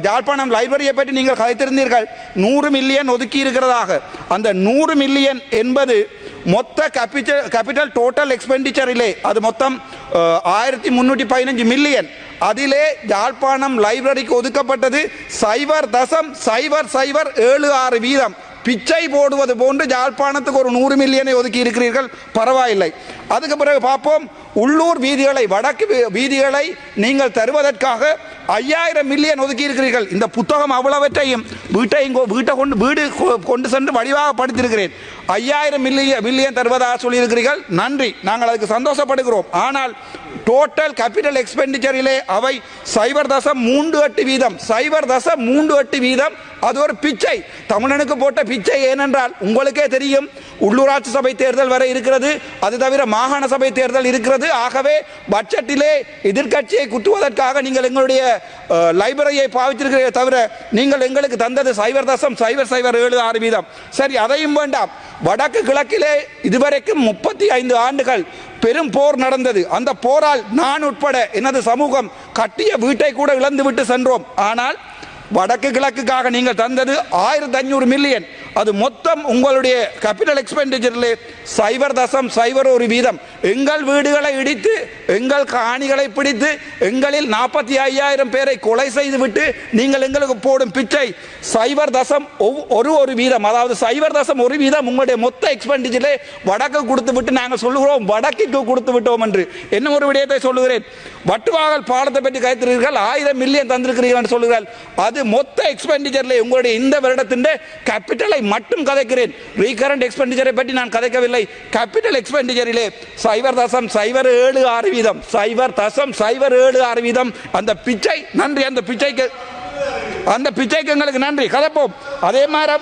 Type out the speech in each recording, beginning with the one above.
யாழ்ப்பாணம் லைப்ரரியை பற்றி நீங்கள் கதைத்திருந்தீர்கள். 100 மில்லியன் ஒதுக்கி இருக்கிறதாக. அந்த 100 மில்லியன் என்பது மொத்த கேபிட்டல் டோட்டல் எக்ஸ்பெண்டிச்சரிலே அது மொத்தம் 1315 மில்லியன். அதிலே யாழ்ப்பாணம் லைப்ரரிக்கு ஒதுக்கப்பட்டது 0.0076%. பிச்சை போடுவது போன்று யாழ்ப்பாணத்துக்கு ஒரு 100 மில்லியனை ஒதுக்கி இருக்கிறீர்கள், பரவாயில்லை. அதுக்கு பிறகு பார்ப்போம், உள்ளூர் வீதிகளை வடக்கு வீதிகளை நீங்கள் தருவதற்காக 5000 மில்லியன் ஒதுக்கி இருக்கிறீர்கள். இந்த புத்தகம் அவ்வளவற்றையும் வீடு கொண்டு சென்று வடிவாக படித்திருக்கிறேன். 5000 மில்லியன் தருவதாக சொல்லியிருக்கிறீர்கள், நன்றி, நாங்கள் அதுக்கு சந்தோஷப்படுகிறோம். ஆனால் டோட்டல் கேபிட்டல் எக்ஸ்பெண்டிச்சரிலே அவை 0.38%. அது ஒரு பிச்சை, தமிழனுக்கு போட்ட பிச்சை. ஏனென்றால் உங்களுக்கே தெரியும், உள்ளூராட்சி சபை தேர்தல் வரை இருக்கிறது, அது தவிர மாகாண சபை தேர்தல் இருக்கிறது. ஆகவே பட்ஜெட்டிலே எதிர்கட்சியை குத்துவதற்காக நீங்கள் எங்களுடைய லைப்ரரியை பாவித்திருக்கிறீர்கள் தவிர நீங்கள் எங்களுக்கு தந்தது 0.007%. சரி, அதையும் வேண்டாம். வடக்கு கிழக்கிலே இதுவரைக்கும் 35 ஆண்டுகள் பெரும் போர் நடந்தது. அந்த போரால் நான் உட்பட எனது சமூகம் கட்டிய வீட்டை கூட இழந்து விட்டு சென்றோம். ஆனால் வடக்கு கிழக்குக்காக நீங்கள் தந்தது 1500 மில்லியன். அது மொத்தம் உங்களுடைய கேபிட்டல் எக்ஸ்பெண்டிச்சரிலே 0.01%. எங்கள் வீடுகளை இடித்து, எங்கள் காணிகளை பிடித்து, எங்களில் 45,000 பேரை கொலை செய்துவிட்டு நீங்கள் எங்களுக்கு போடும் பிச்சை 0.1%. அதாவது 0.1% உங்களுடைய மொத்த எக்ஸ்பெண்டிச்சரிலே வடக்கு கொடுத்து விட்டு நாங்கள் சொல்லுகிறோம் வடக்கிற்கு கொடுத்து விட்டோம் என்று. என்ன ஒரு விடயத்தை சொல்லுகிறேன், வட்டுவாகல் பாடத்தை பற்றி கைத்திருக்கிறீர்கள், 1000 மில்லியன் தந்திருக்கிறீர்கள் என்று சொல்லுகிறார்கள். அது மொத்த எக்ஸ்பெண்டிச்சரிலே உங்களுடைய இந்த வருடத்தின் கேபிட்டலை மட்டும் கதைக்கிறேன். ரீகரண்ட் எக்ஸ்பெண்டிச்சரை பற்றி நான் கதைக்கவில்லை. கேபிட்டல் எக்ஸ்பெண்டிச்சரிலே 0.007%. அந்த பிச்சை, நன்றி. அந்த பிச்சைக்கு எங்களுக்கு நன்றி, கதைப்போம். அதே மாதிரி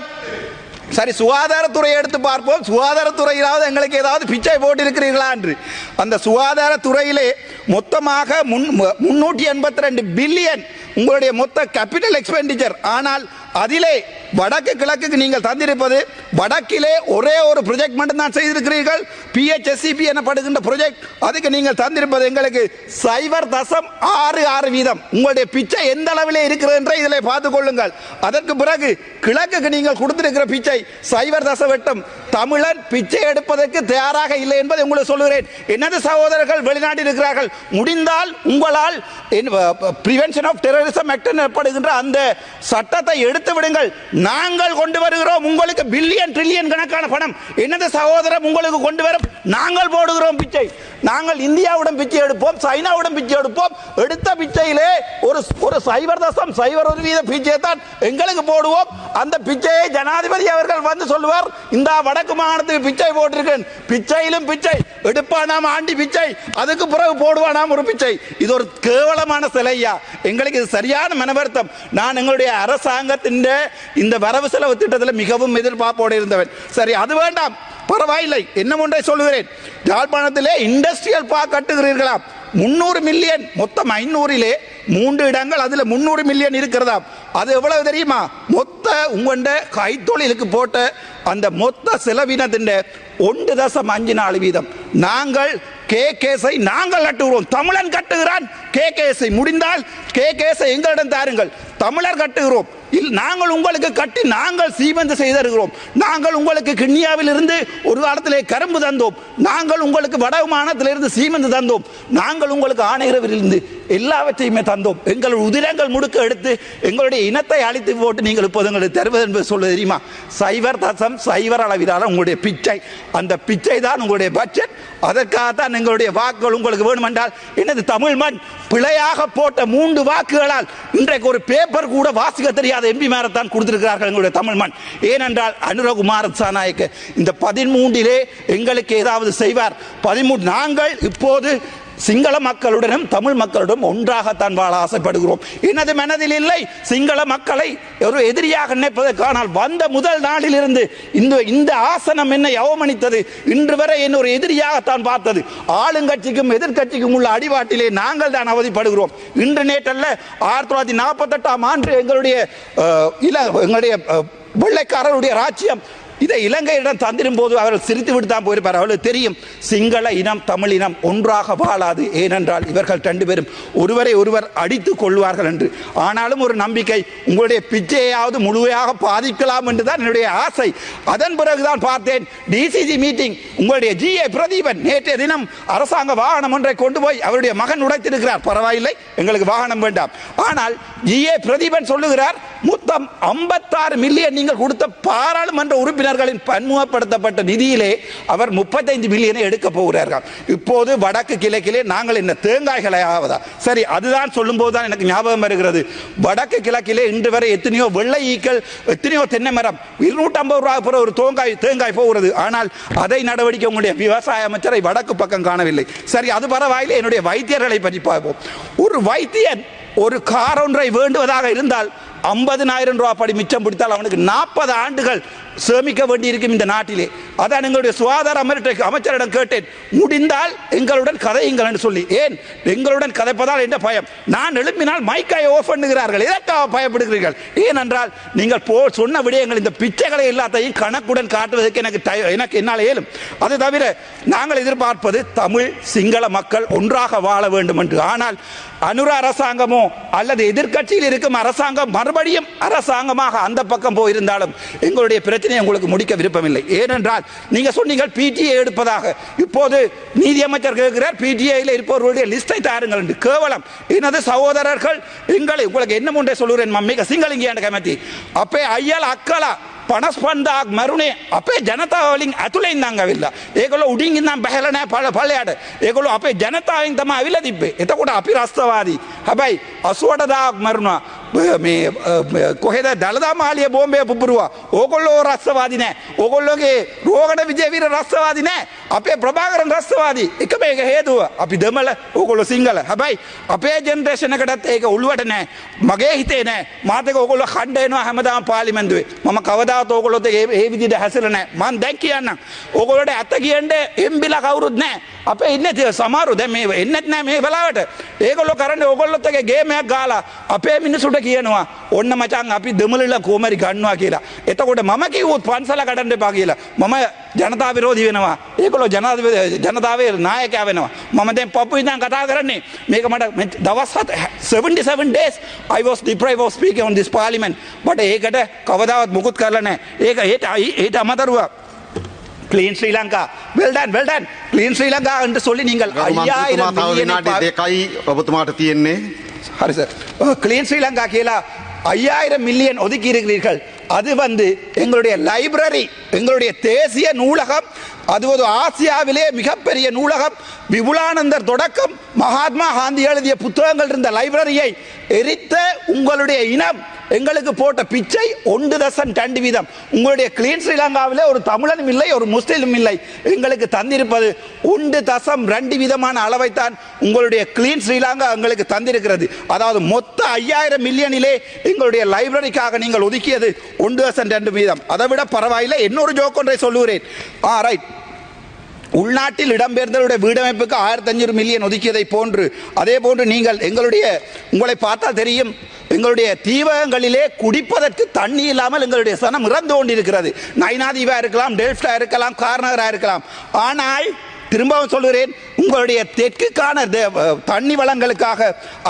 சரி, சுகாதாரத்துறையை எடுத்து பார்ப்போம். சுகாதாரத்துறையிலாவது எங்களுக்கு ஏதாவது பிச்சை போட்டு இருக்கிறீர்களா என்று. அந்த சுகாதாரத்துறையிலே மொத்தமாக 382 பில்லியன் உங்களுடைய மொத்த கேபிட்டல் எக்ஸ்பெண்டிச்சர். ஆனால் அதிலே வடக்கு கிழக்குக்கு நீங்கள் தந்திருப்பது, வடக்கிலே ஒரே ஒரு ப்ரொஜெக்ட் மட்டும் தான் செய்திருக்கிறீர்கள், PHSCP எனப்படுகின்ற ப்ரொஜெக்ட். அதுக்கு நீங்கள் தந்திருப்பது எங்களுக்கு 0.66%. உங்களுடைய பிச்சை எந்த அளவிலே இருக்கிறது என்ற இதில் பார்த்துக் கொள்ளுங்கள். அதற்கு பிறகு கிழக்குக்கு நீங்கள் கொடுத்திருக்கிற பிச்சை 0.8%. தமிழன் பிச்சை எடுப்பதற்கு தயாராக இல்லை என்பதை உங்களுக்கு சொல்லுகிறேன். எனது சகோதரர்கள் வெளிநாட்டில் இருக்கிறார்கள், முடிந்தால் உங்களால் பிரிவென்ஷன் ஆஃப் டெரரிசம் ஆக்ட் எனப்படுகின்ற அந்த சட்டத்தை எடுத்து விடுங்கள். நாங்கள் கொண்டு வருகிறோம் உங்களுக்கு பில்லியன் ட்ரில்லியன் கணக்கான பணம். எனது சகோதரம் உங்களுக்கு கொண்டு வரும், நாங்கள் போடுகிறோம் பிச்சை. நாங்கள் இந்தியாவுடன் பிச்சை எடுப்போம், சைனாவுடன் பிச்சை எடுப்போம். எடுத்த பிச்சையிலே ஒரு 0.01% பிச்சையை தான் எங்களுக்கு போடுவோம். அந்த பிச்சையை ஜனாதிபதி அவர்கள் வந்து சொல்லுவார், இந்த வடக்கு மாகாணத்துக்கு பிச்சை போட்டிருக்கேன். பிச்சையிலும் பிச்சை எடுப்பானாம், ஆண்டி பிச்சை, அதுக்கு பிறகு போடுவானாம் ஒரு பிச்சை. இது ஒரு கேவலமான சிலையா. எங்களுக்கு இது சரியான மனவருத்தம். நான் எங்களுடைய அரசாங்கத்தின் இந்த வரவு செலவு திட்டத்தில் மிகவும் எதிர்பார்ப்போடு இருந்தவன். சரி, அது வேண்டாம், பரவாயில்லை. என்ன ஒன்றை சொல்லுகிறேன், யாழ்ப்பாணத்திலே இண்டஸ்ட்ரியல் பார்க் கட்டுகிறீர்களா? 300 மில்லியன், மொத்தம் 500லே 3 இடங்கள், அதுல 300 மில்லியன் இருக்கிறதா? அது எவ்வளவு தெரியுமா? மொத்த உங்கண்ட கைத்தொழிலுக்கு போட்ட அந்த மொத்த செலவினத்தின் 1.54%. நாங்கள் கேகேஸை நாங்கள் கட்டுகிறோம், தமிழன் கட்டுகிறான். கேகேஸை முடிந்தால் கேகேஸை எங்களிடம் தாருங்கள், தமிழர் கட்டுகிறோம். நாங்கள் உங்களுக்கு கட்டி நாங்கள் சீமெந்து செய்திருக்கிறோம். நாங்கள் உங்களுக்கு கிண்ணியாவில் இருந்து ஒரு காலத்திலே கரும்பு தந்தோம். நாங்கள் உங்களுக்கு வடமானத்திலிருந்து சீமெந்து தந்தோம். நாங்கள் உங்களுக்கு ஆணையரவிலிருந்து எல்லாவற்றையுமே தந்தோம். எங்களுடைய உதிரங்கள் முடுக்க எடுத்து எங்களுடைய இனத்தை அழித்து போட்டு நீங்கள் இப்போது எங்களுக்கு தருவது என்பது சொல்ல தெரியுமா? 0.0 அளவிலான உங்களுடைய பிச்சை. அந்த பிச்சை தான் உங்களுடைய பட்ஜெட். அதற்காகத்தான் எங்களுடைய வாக்குகள் உங்களுக்கு வேணுமென்றால் எனது தமிழ் மண் பிழையாக போட்ட 3 வாக்குகளால் இன்றைக்கு ஒரு பேப்பர் கூட வாசிக்க தெரியாத MP மேரத்தான் கொடுத்திருக்கிறார்கள் எங்களுடைய தமிழ் மண். ஏனென்றால் அனுரகுமார திசாநாயக்க இந்த 13லே எங்களுக்கு ஏதாவது செய்வார். 13 நாங்கள் இப்போது சிங்கள மக்களுடனும் தமிழ் மக்களுடன் ஒன்றாகத்தான் வாழ ஆசைப்படுகிறோம். எனது மனதில் இல்லை சிங்கள மக்களை ஒரு எதிரியாக நினைப்பதற்கானால் வந்த முதல் நாளிலிருந்து இந்த ஆசனம் என்னை அவமனித்தது, இன்று வரை என்ன ஒரு எதிரியாகத்தான் பார்த்தது. ஆளுங்கட்சிக்கும் எதிர்கட்சிக்கும் உள்ள அடிவாட்டிலே நாங்கள் தான் அவதிப்படுகிறோம். இன்று நேற்றல்ல, 1948 எங்களுடைய வெள்ளைக்காரருடைய ராஜ்யம் இதை இலங்கையிடம் தந்திரும் போது அவர்கள் சிரித்து விட்டு தான் போயிருப்பார். அவர்களுக்கு தெரியும் சிங்கள இனம் தமிழ் இனம் ஒன்றாக வாழாது, ஏனென்றால் இவர்கள் 2 பேரும் ஒருவரை ஒருவர் அடித்துக் கொள்வார்கள் என்று. ஆனாலும் ஒரு நம்பிக்கை, உங்களுடைய பிச்சையாவது முழுமையாக பாதிக்கலாம் என்றுதான் என்னுடைய ஆசை. அதன் பிறகுதான் பார்த்தேன் டிசிசி மீட்டிங். உங்களுடைய ஜிஏ பிரதீபன் நேற்றைய தினம் அரசாங்க வாகனம் ஒன்றை கொண்டு போய் அவருடைய மகன் உடைத்திருக்கிறார். பரவாயில்லை, எங்களுக்கு வாகனம் வேண்டாம். ஆனால் ஜிஏ பிரதீபன் சொல்லுகிறார் மொத்தம் 56 மில்லியன் நீங்கள் கொடுத்த பாராளுமன்ற உறுப்பினர்களின் பன்முகப்படுத்தப்பட்ட நிதியிலே அவர் 35 மில்லியனை எடுக்க போகிறார்கள். இப்போது வடக்கு கிழக்கிலே நாங்கள் என்ன தேங்காய்களை ஆவதா? சரி, அதுதான் சொல்லும் போதுதான் எனக்கு ஞாபகம் வருகிறது. வடக்கு கிழக்கிலே இன்று வரை எத்தனையோ வெள்ளை ஈக்கள், எத்தனையோ தென்னை மரம் 250 ரூபாய் ஒரு தேங்காய் போகிறது. ஆனால் அதை நடவடிக்கை உங்களுடைய விவசாய அமைச்சரை வடக்கு பக்கம் காணவில்லை. சரி, அது பரவாயில்லை. என்னுடைய வைத்தியர்களை பற்றி பார்ப்போம். ஒரு வைத்தியன் ஒரு கார் ஒன்றை வேண்டுவதாக இருந்தால் 50,000 ரூபாய் படி மிச்சம் பிடித்தால் அவனுக்கு 40 ஆண்டுகள் சேமிக்க வேண்டி இருக்கும் இந்த நாட்டிலே. அதான் எங்களுடைய சுகாதார அமைச்சரிடம் கேட்டேன், முடிந்தால் எங்களுடன் கதையுங்கள் என்று சொல்லி. ஏன் எங்களுடன் கதைப்பதால் என்ன பயம்? நான் எழுப்பினால் மைக்கை ஓஃப் பண்ணுகிறார்கள். எதற்காக பயப்படுகிறீர்கள்? ஏனென்றால் நீங்கள் சொன்ன விடயங்கள் இந்த பிச்சைகளை எல்லாத்தையும் கணக்குடன் காட்டுவதற்கு எனக்கு என்னால் இயலும். அது தவிர நாங்கள் எதிர்பார்ப்பது தமிழ் சிங்கள மக்கள் ஒன்றாக வாழ வேண்டும் என்று. ஆனால் அனுர அரசாங்கமோ அல்லது எதிர்கட்சியில் இருக்கும் அரசாங்கம் மறுபடியும் அரசாங்கமாக அந்த பக்கம் போயிருந்தாலும் எங்களுடைய பிரச்சனையை உங்களுக்கு முடிக்க விருப்பமில்லை. ஏனென்றால் நீங்க சொன்னீங்க பிடிஏ எடுப்பதாக. இப்போது நீதியமைச்சர் கேட்கிறார் பிடிஏயில் இருப்பவர்களுடைய லிஸ்டை தாருங்கள் என்று. கேவலம். எனது சகோதரர்கள் உங்களுக்கு என்ன ஒன்றை சொல்லுறேன் மம்மிக சிங்களிங்க கமிட்டி அப்பே ஐயால் அக்கலா පනස්පන්දාක් මරුණේ අපේ ජනතාවලින් ඇතුළේ ඉඳන් ඇවිල්ලා. ඒගොල්ලෝ උඩින් ඉඳන් බහැලා නැහැ පළයට. ඒගොල්ලෝ අපේ ජනතාවෙන් තමයි ඇවිල්ලා තිබ්බේ. එතකොට අපි රස්තවාදී. හැබැයි 88000ක් මරුණා. මේ කොහෙද දළදා මාලිය බෝම්බය පුපුරුවා. ඕගොල්ලෝ රස්තවාදී නැහැ. ඕගොල්ලෝගේ රෝගණ විජේවීර රස්තවාදී නැහැ. අපේ ප්‍රභාකරන් රස්තවාදී. එක මේක හේතුව අපි දෙමළ ඕගොල්ලෝ සිංහල. හැබැයි අපේ ජෙනරේෂන් එකටත් ඒක උළුවට නැහැ. මගේ හිතේ නැහැ. මාත් එක ඕගොල්ලෝ කණ්ඩ එනවා හැමදාම පාර්ලිමේන්තුවේ. මම කවදා ඕගොල්ලොත් ඒ විදිහට හැසිරෙන්නේ නැහැ. මම දැන් කියන්නම්. ඕගොල්ලෝට ඇත්ත කියන්නේ එම්බිලා කවුරුත් නැහැ. අපේ ඉන්නේ සමහරු දැන් මේ එන්නෙත් නැහැ මේ වෙලාවට. ඒගොල්ලෝ කරන්නේ ඕගොල්ලොත් එකේ ගේම් එකක් ගාලා අපේ මිනිසුන්ට කියනවා ඔන්න මචං අපි දෙමළල කොමරි ගන්නවා කියලා. එතකොට මම කිව්වොත් පන්සල කඩන්න එපා කියලා. මම ජනතා විරෝධී වෙනවා. ඒගොල්ලෝ ජනතාවේ නායකයා වෙනවා. මම දැන් පපු ඉඳන් කතා කරන්නේ. මේක මට දවස් 77 days I was deprived of speaking on this parliament. but ඒකට කවදාවත් මුකුත් කරලා නැහැ. ඒක ඒට අමතරව Clean Sri Lanka. Well done. Clean Sri Lanka என்று சொல்லி நீங்கள் 5000 மில்லியன் දෙකයි ඔබතුමාට තියෙන්නේ. හරි සර්. Clean Sri Lanka කියලා 5000 மில்லியன் ஒதுக்கி இருக்கிறீர்கள். அது எங்களுடைய லைப்ரரி, எங்களுடைய தேசிய நூலகம், அது ஒரு ஆசியாவிலே மிகப்பெரிய நூலகம். விபுலானந்தர் தொடக்கம் மகாத்மா காந்தி எழுதிய புத்தகங்கள் இருந்த லைப்ரரியை எரித்த உங்களுடைய இனம் எங்களுக்கு போட்ட பிச்சை 1.2%. உங்களுடைய கிளீன் ஸ்ரீலங்காவிலே ஒரு தமிழனும் இல்லை, ஒரு முஸ்லிமும் இல்லை. எங்களுக்கு தந்திருப்பது 1.2% அளவைத்தான் உங்களுடைய கிளீன் ஸ்ரீலங்கா எங்களுக்கு தந்திருக்கிறது. அதாவது மொத்த 5000 மில்லியனிலே எங்களுடைய லைப்ரரிக்காக நீங்கள் ஒதுக்கியது 1.2%. அதை விட பரவாயில்லை. இன்னொரு ஜோக் ஒன்றை சொல்லுகிறேன். ரைட். உள்நாட்டில் இடம்பெயர்ந்தவருடைய வீடமைப்புக்கு 1500 மில்லியன் ஒதுக்கியதை போன்று அதே போன்று நீங்கள் உங்களை பார்த்தால் தெரியும் எங்களுடைய தீவகங்களிலே குடிப்பதற்கு தண்ணி இல்லாமல் எங்களுடைய சனம் இறந்து கொண்டிருக்கிறது. நைனாதீவா இருக்கலாம், டெல்ஃப்டா இருக்கலாம், கார்னகரா இருக்கலாம். ஆனால் திரும்பவும் சொல்கிறேன், உங்களுடைய தெற்குக்கான தண்ணி வளங்களுக்காக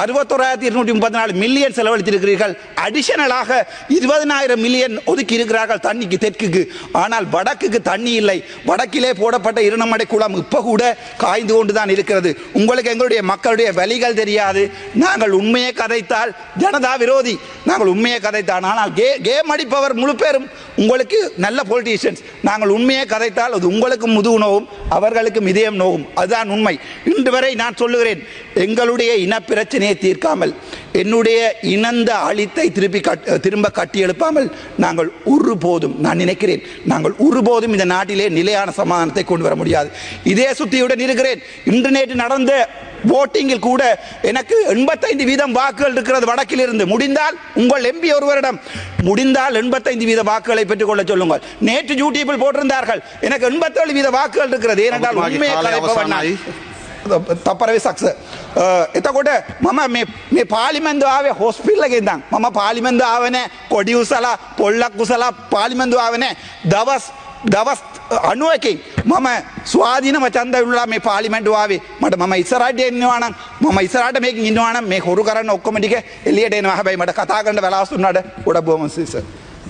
61,234 மில்லியன் செலவழித்திருக்கிறீர்கள். அடிஷனலாக 20,000 மில்லியன் ஒதுக்கி இருக்கிறார்கள் தண்ணிக்கு தெற்குக்கு. ஆனால் வடக்குக்கு தண்ணி இல்லை. வடக்கிலே போடப்பட்ட இருநமடை குளம் இப்ப கூட காய்ந்து கொண்டுதான் இருக்கிறது. உங்களுக்கு எங்களுடைய மக்களுடைய வலிகள் தெரியாது. நாங்கள் உண்மையை கதைத்தால் ஜனதா விரோதி. நாங்கள் உண்மையை கதைத்தான். ஆனால் கேம் அடிப்பவர் முழு பேரும் உங்களுக்கு நல்ல பொலிட்டீஷியன்ஸ். நாங்கள் உண்மையை கதைத்தால் அது உங்களுக்கு முதுகு நோவும் அவர்களுக்கு இதயம் நோவும். அதுதான் உண்மை. இன்று வரை நான் சொல்லுகிறேன், எங்களுடைய இன பிரச்சனையை தீர்க்காமல், என்னுடைய இனந்த அழித்தை திரும்ப கட்டி எழுப்பாமல் நாங்கள் ஒருபோதும், நான் நினைக்கிறேன், நாங்கள் ஒருபோதும் இந்த நாட்டிலே நிலையான சமாதானத்தை கொண்டு வர முடியாது. இதே சுத்தியுடன் இருக்கிறேன். இன்று நேற்று நடந்த voting கூட எனக்கு 85% வாக்குகள் இருக்கிறது வடக்கில் இருந்து. முடிந்தால் உங்கள் எம்பி ஒருவரிடம் முடிந்தால் 85% வாக்குகளை பெற்றுக்கொள்ள சொல்லுங்கள். நேற்று யூடியூபில் போட்டிருந்தார்கள் எனக்கு 87% வாக்குகள் இருக்கிறது. ஏனென்றால் உண்மையை கலைப்பவன் තප්පර 20ක් සර්. එතකොට මම මේ පාර්ලිමේන්තුව ආවේ හොස්පිටල් එකේ ඉඳන්. මම පාර්ලිමේන්තුව ආවේ නැහැ කොඩි උසලා පොල්ලක් උසලා පාර්ලිමේන්තුව ආවේ නැහැ. දවස් 91කින් මම ස්වාධීනව ඡන්ද විරුලා මේ පාර්ලිමේන්තුව ආවේ. මම ඉස්සරහට එන්නවා නම් මම ඉස්සරහට මේකෙන් ඉන්නවා නම් මේ හොරු කරන්න ඔක්කොම ටික එළියට එනවා. හැබැයි මට කතා කරන්න වෙලාවක් දුන්නාට ගොඩක් බොහොම සර්.